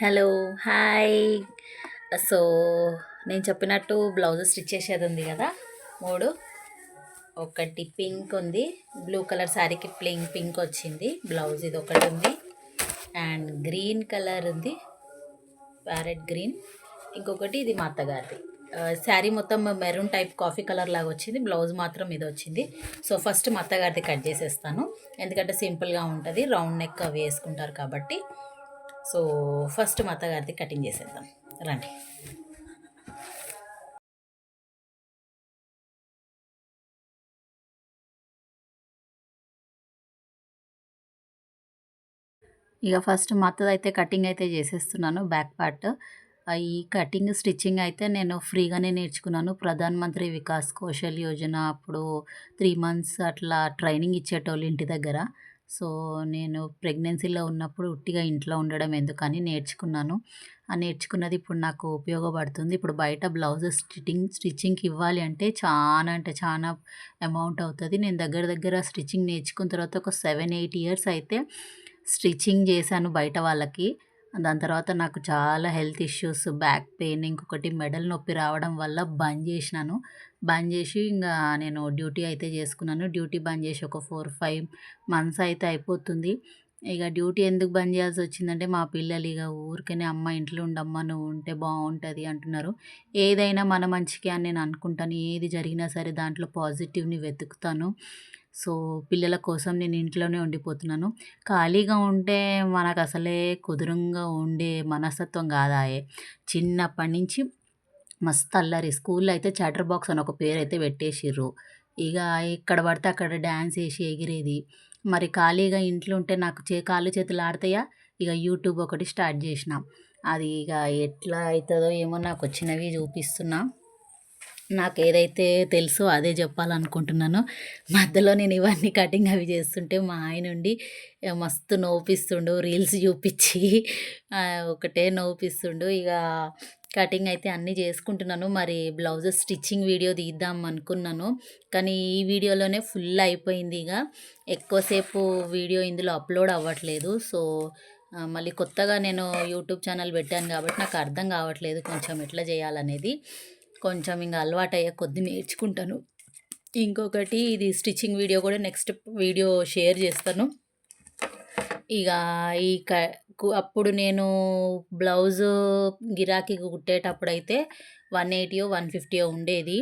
Hello, hi. So నేను చెప్పినట్టు blouse stitch చేసేది ఉంది కదా. 3 ఒకటి పింక్ ఉంది, బ్లూ కలర్ శారీకి పింక్ వచ్చింది బ్లౌజ్. ఇది ఒకటి ఉంది అండ్ గ్రీన్ కలర్ ఉంది, ప్యారెట్ గ్రీన్. ఇంకొకటి ఇది మా అత్తగారిది. శారీ మొత్తం మెరూన్ టైప్ కాఫీ కలర్ లాగా వచ్చింది, బ్లౌజ్ మాత్రం ఇది వచ్చింది. సో ఫస్ట్ మా అత్తగారిది కట్ చేసేస్తాను, ఎందుకంటే సింపుల్గా ఉంటుంది, రౌండ్ నెక్ అవి వేసుకుంటారు కాబట్టి. సో ఫస్ట్ మా అత్తగారిది కటింగ్ చేసేద్దాం రండి. ఇక ఫస్ట్ మా అత్తదైతే కటింగ్ అయితే చేసేస్తున్నాను, బ్యాక్ పార్ట్. ఈ కటింగ్ స్టిచ్చింగ్ అయితే నేను ఫ్రీగానే నేర్చుకున్నాను. ప్రధాన్ మంత్రి వికాస్ కౌశల్ యోజన అప్పుడు 3 మంత్స్ అట్లా ట్రైనింగ్ ఇచ్చేటోళ్ళు ఇంటి దగ్గర. సో నేను ప్రెగ్నెన్సీలో ఉన్నప్పుడు ఉట్టిగా ఇంట్లో ఉండడం ఎందుకని నేర్చుకున్నాను. ఆ నేర్చుకున్నది ఇప్పుడు నాకు ఉపయోగపడుతుంది. ఇప్పుడు బయట బ్లౌజ్ స్టిచ్చింగ్కి ఇవ్వాలి అంటే చాలా అంటే చాలా అమౌంట్ అవుతుంది. నేను దగ్గర దగ్గర స్టిచ్చింగ్ నేర్చుకున్న తర్వాత ఒక 7-8 ఇయర్స్ అయితే స్టిచ్చింగ్ చేశాను బయట వాళ్ళకి. దాని తర్వాత నాకు చాలా హెల్త్ ఇష్యూస్, బ్యాక్ పెయిన్, ఇంకొకటి మెడల్ నొప్పి రావడం వల్ల బంద్ చేసినాను. బంద్ చేసి ఇంకా నేను డ్యూటీ అయితే చేసుకున్నాను. డ్యూటీ బంద్ చేసి ఒక 4-5 మంత్స్ అయితే అయిపోతుంది. ఇక డ్యూటీ ఎందుకు బంద్ చేయాల్సి వచ్చిందంటే మా పిల్లలు ఇక ఊరికనే అమ్మ ఇంట్లో ఉండమ్మా, నువ్వు ఉంటే బాగుంటుంది అంటున్నారు. ఏదైనా మన మంచికే అని నేను అనుకుంటాను. ఏది జరిగినా సరే దాంట్లో పాజిటివ్ని వెతుకుతాను. సో పిల్లల కోసం నేను ఇంట్లోనే ఉండిపోతున్నాను. ఖాళీగా ఉంటే మనకు అసలే కుదురుంగా ఉండే మనస్తత్వం కాదాయే. చిన్నప్పటి నుంచి మస్తు అల్లరి. స్కూల్లో అయితే చాటర్ బాక్స్ అని ఒక పేరైతే పెట్టేసిర్రు. ఇక ఎక్కడ పడితే అక్కడ డ్యాన్స్ వేసి ఎగిరేది. మరి ఖాళీగా ఇంట్లో ఉంటే నాకు కాళ్ళు చేతులు ఆడతాయా. ఇక యూట్యూబ్ ఒకటి స్టార్ట్ చేసిన. అది ఇక ఎట్లా అవుతుందో ఏమో, నాకు వచ్చినవి చూపిస్తున్నా. నాకు ఏదైతే తెలుసో అదే చెప్పాలనుకుంటున్నాను. మధ్యలో నేను ఇవన్నీ కటింగ్ అవి చేస్తుంటే మా ఆయన ఉండి మస్తు నవ్విస్తుండు, రీల్స్ చూపించి ఒకటే నవ్విస్తుండు. ఇక కటింగ్ అయితే అన్నీ చేసుకుంటున్నాను. మరి బ్లౌజ్ స్టిచ్చింగ్ వీడియో తీద్దాం అనుకున్నాను, కానీ ఈ వీడియోలోనే ఫుల్ అయిపోయింది. ఇక ఎక్కువసేపు వీడియో ఇందులో అప్లోడ్ అవ్వట్లేదు. సో మళ్ళీ కొత్తగా నేను యూట్యూబ్ ఛానల్ పెట్టాను కాబట్టి నాకు అర్థం కావట్లేదు కొంచెం ఎట్లా చేయాలనేది. కొంచెం ఇంకా అలవాటయ్యే కొద్ది నేర్చుకుంటాను. ఇంకొకటి ఇది స్టిచ్చింగ్ వీడియో కూడా నెక్స్ట్ వీడియో షేర్ చేస్తాను. ఇక ఈ అప్పుడు నేను బ్లౌజు గిరాకీ కుట్టేటప్పుడైతే 180 150 ఉండేది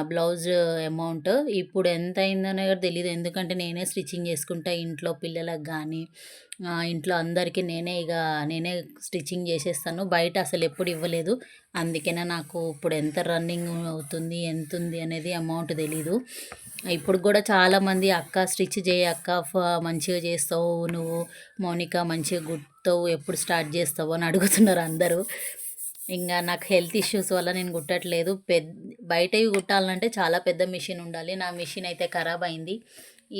బ్లౌజ్ అమౌంట్. ఇప్పుడు ఎంత అయిందనే తెలియదు, ఎందుకంటే నేనే స్టిచ్చింగ్ చేసుకుంటా ఇంట్లో పిల్లలకు కానీ ఇంట్లో అందరికీ నేనే స్టిచ్చింగ్ చేసేస్తాను. బయట అసలు ఎప్పుడు ఇవ్వలేదు, అందుకనే నాకు ఇప్పుడు ఎంత రన్నింగ్ అవుతుంది ఎంత ఉంది అనేది అమౌంట్ తెలీదు. ఇప్పుడు కూడా చాలామంది అక్క స్టిచ్ చేయి అక్క, మంచిగా చేస్తావు నువ్వు, మౌనిక మంచిగా కుడతావు, ఎప్పుడు స్టార్ట్ చేస్తావు అని అడుగుతున్నారు అందరూ. ఇంకా నాకు హెల్త్ ఇష్యూస్ వల్ల నేను కుట్టట్లేదు. బయటవి కుట్టాలంటే చాలా పెద్ద మిషన్ ఉండాలి. నా మిషన్ అయితే ఖరాబ్ అయింది.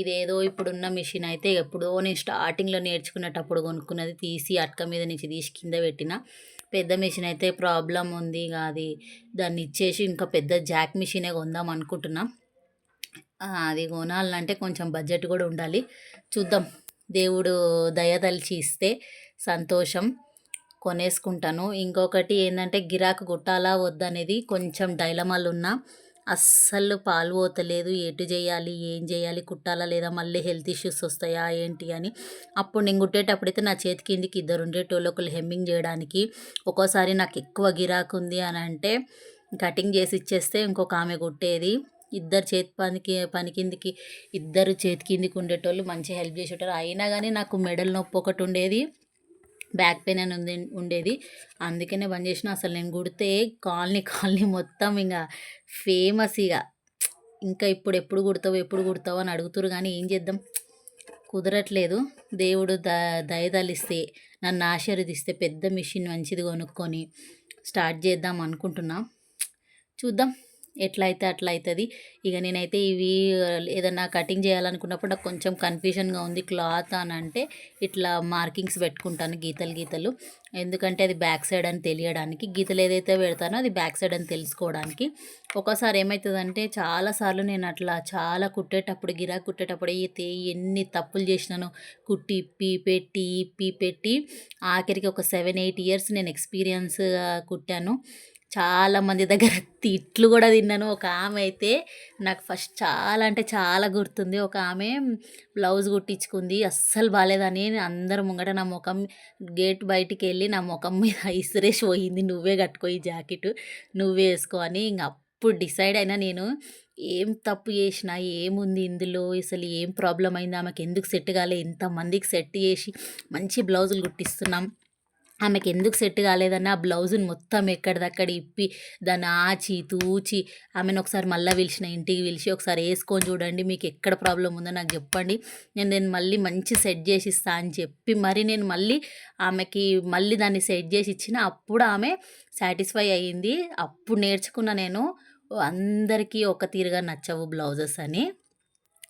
ఇదేదో ఇప్పుడున్న మిషన్ అయితే ఎప్పుడో నేను స్టార్టింగ్లో నేర్చుకునేటప్పుడు కొనుక్కున్నది, తీసి అటక మీద నుంచి తీసి కింద పెట్టిన. పెద్ద మిషన్ అయితే ప్రాబ్లం ఉంది. ఇక అది దాన్ని ఇచ్చేసి ఇంకా పెద్ద జాక్ మిషనే కొందాం అనుకుంటున్నా. అది కొనాలంటే కొంచెం బడ్జెట్ కూడా ఉండాలి. చూద్దాం, దేవుడు దయదలిచి ఇస్తే సంతోషం, కొనేసుకుంటాను. ఇంకొకటి ఏంటంటే గిరాకు కుట్టాలా వద్దనేది కొంచెం డైలమాలు ఉన్నా. అస్సలు పాలు పోతలేదు, ఎటు చేయాలి ఏం చేయాలి, కుట్టాలా లేదా, మళ్ళీ హెల్త్ ఇష్యూస్ వస్తాయా ఏంటి అని. అప్పుడు నేను కుట్టేటప్పుడైతే నా చేతి కిందికి 2 ఉండేటోళ్ళు, ఒకళ్ళు హెమ్మింగ్ చేయడానికి. ఒక్కోసారి నాకు ఎక్కువ గిరాకు ఉంది అని అంటే కటింగ్ చేసి ఇచ్చేస్తే ఇంకొక ఆమె కుట్టేది. ఇద్దరు చేతి పని కిందికి, ఇద్దరు చేతి కిందికి ఉండేటోళ్ళు మంచి హెల్ప్ చేసేటోళ్ళు. అయినా కానీ నాకు మెడల్ నొప్పి ఒకటి ఉండేది, బ్యాక్ పెయిన్ అని ఉండేది. అందుకనే బంద్ చేసిన. అసలు నేను కుడితే కాలనీ మొత్తం ఇంకా ఫేమస్. ఇంకా ఇప్పుడు ఎప్పుడు కుడతావు అని అడుగుతురు, కానీ ఏం చేద్దాం, కుదరట్లేదు. దేవుడు దయదలిస్తే నన్ను ఆశీర్వదిస్తే పెద్ద మిషన్ మంచిది కొనుక్కొని స్టార్ట్ చేద్దాం అనుకుంటున్నా. చూద్దాం ఎట్లా అయితే అట్లా అవుతుంది. ఇక నేనైతే ఇవి ఏదన్నా కటింగ్ చేయాలనుకున్నప్పుడు నాకు కొంచెం కన్ఫ్యూజన్గా ఉంది క్లాత్ అని అంటే ఇట్లా మార్కింగ్స్ పెట్టుకుంటాను గీతలు గీతలు. ఎందుకంటే అది బ్యాక్ సైడ్ అని తెలియడానికి, గీతలు ఏదైతే పెడతానో అది బ్యాక్ సైడ్ అని తెలుసుకోవడానికి. ఒక్కోసారి ఏమవుతుందంటే చాలాసార్లు నేను అట్లా చాలా కుట్టేటప్పుడు గిరాకీ కుట్టేటప్పుడు అయితే ఎన్ని తప్పులు చేసినానో, కుట్టి ఇప్పి పెట్టి ఆఖరికి ఒక 7-8 ఇయర్స్ నేను ఎక్స్పీరియన్స్‌గా కుట్టాను. చాలా మంది దగ్గర తిట్లు గూడా తిన్నాను. ఒక ఆమె అయితే నాకు ఫస్ట్ చాలా అంటే చాలా గుర్తుంది. ఒక ఆమె బ్లౌజ్ కుట్టించుకుంది. అస్సలు బాలేదని అందరి ముంగట నా మొఖం గేట్ బయటికెళ్ళి నా మొఖం మీద ఇసిరేసి పోయింది. "నువ్వే కట్టుకో ఈ జాకెట్టు. నువ్వే ఏసుకో" అని. ఇంగ అప్పుడు డిసైడ్ అయినా నేను. ఏం తప్పు చేసినా, ఏముంది ఇందులో, అసలు ఏం ప్రాబ్లమ్ అయింది, ఆమెకెందుకు సెట్ కాలే, ఇంతమందికి సెట్ చేసి మంచి బ్లౌజులు కుట్టిస్తున్నాం. ఆమెకెందుకు సెట్ కాలేదని ఆ బ్లౌజుని మొత్తం ఎక్కడిదక్కడ ఇప్పి, దాన్ని ఆచి, తూచి, ఆమెను ఒకసారి మళ్ళా పిలిచిన, ఇంటికి పిలిచి, "ఒకసారి ఏసుకొని చూడండి. మీకు ఎక్కడ ప్రాబ్లమ్ ఉందో నాకు చెప్పండి. నేను నేను మళ్ళీ మంచి సెట్ చేసి ఇస్తా" అని చెప్పి మరి నేను మళ్ళీ ఆమెకి మళ్ళీ దాన్ని సెట్ చేసి ఇచ్చిన. అప్పుడు ఆమె సాటిస్ఫై అయ్యింది. అప్పుడు నేర్చుకున్న నేను అందరికీ ఒక తీరుగా నచ్చవు బ్లౌజెస్ అని.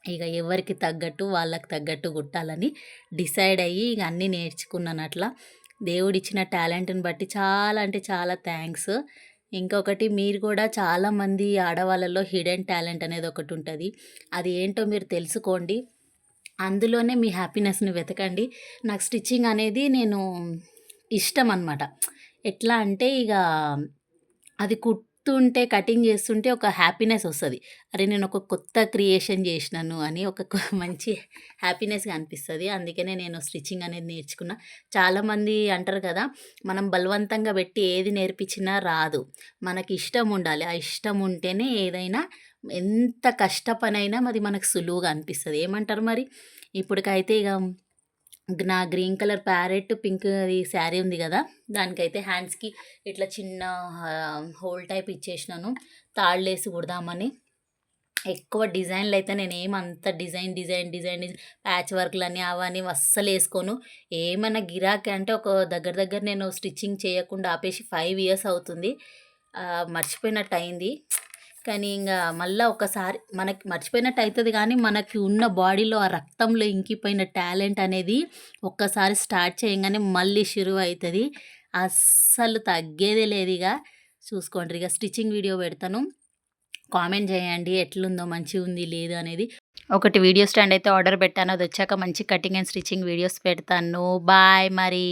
ఇక ఎవరికి తగ్గట్టు వాళ్ళకి తగ్గట్టు కుట్టాలని డిసైడ్ అయ్యి ఇక అన్నీ నేర్చుకున్నాను అట్లా. దేవుడిచ్చిన టాలెంట్‌ని బట్టి చాలా అంటే చాలా థ్యాంక్స్. ఇంకొకటి, మీరు కూడా చాలామంది ఆడవాళ్ళలో హిడెన్ టాలెంట్ అనేది ఒకటుంటది. అది ఏంటో మీరు తెలుసుకోండి. అందులోనే మీ హ్యాపీనెస్‌ని వెతకండి. నాకు స్టిచ్చింగ్ అనేది నేను ఇష్టం అనమాట. ఎట్లా అంటే ఇక అది కుడుతుంటే, కటింగ్ చేస్తుంటే ఒక హ్యాపీనెస్ ఒస్తది. అరే! నేను ఒక కొత్త క్రియేషన్ చేసినాను అని ఒక మంచి హ్యాపీనెస్‌గా అనిపిస్తది. అందుకనే నేను స్టిచ్చింగ్ అనేది నేర్చుకున్నా. చాలామంది అంటారు కదా! మనం బలవంతంగా పెట్టి ఏది నేర్పించినా రాదు. మనకి ఇష్టం ఉండాలి. ఆ ఇష్టం ఉంటేనే ఏదైనా, ఎంత కష్ట పనైనా అది మనకు సులువుగా అనిపిస్తది. ఏమంటారు మరి? ఇప్పటికైతే ఇగ నా గ్రీన్ కలర్ ప్యారెట్ పింక్ అది శారీ ఉంది గదా! దానికైతే హ్యాండ్స్‌కి ఇట్లా చిన్న హోల్ టైప్ ఇచ్చేసినాను. తాళ్ళేసి కుడదామని. ఎక్కువ డిజైన్‌లయితే నేనేమంత డిజైన్ ప్యాచ్ వర్క్‌లని అవని అస్సలేసుకోను. ఏమన్నా గిరాకీ అంటే ఒక దగ్గర నేను స్టిచ్చింగ్ చేయకుండా ఆపేసి 5 ఇయర్స్ అవుతుంది. మర్చిపోయినట్టయింది. కానీ మళ్ళా ఒకసారి మనకి మర్చిపోయినట్టు అయితది గానీ, మనకి ఉన్న బాడీలో ఆ రక్తంలో ఇంకిపోయిన టాలెంట్ అనేది ఒక్కసారి స్టార్ట్ చేయంగానే మళ్ళీ షురువయితది. అస్సలు తగ్గేదే లేదిగ. చూసుకోండ్రిగ. స్టిచ్చింగ్ వీడియో పెడతాను. కామెంట్ చేయండి ఎట్లుందో, మంచిగుంది లేదు అనేది. ఒకటి వీడియో స్టాండ్ అయితే ఆర్డర్ పెట్టాను. అదొచ్చాక మంచి కటింగ్ అండ్ స్టిచ్చింగ్ వీడియోస్ పెడతాను. బాయ్ మరి.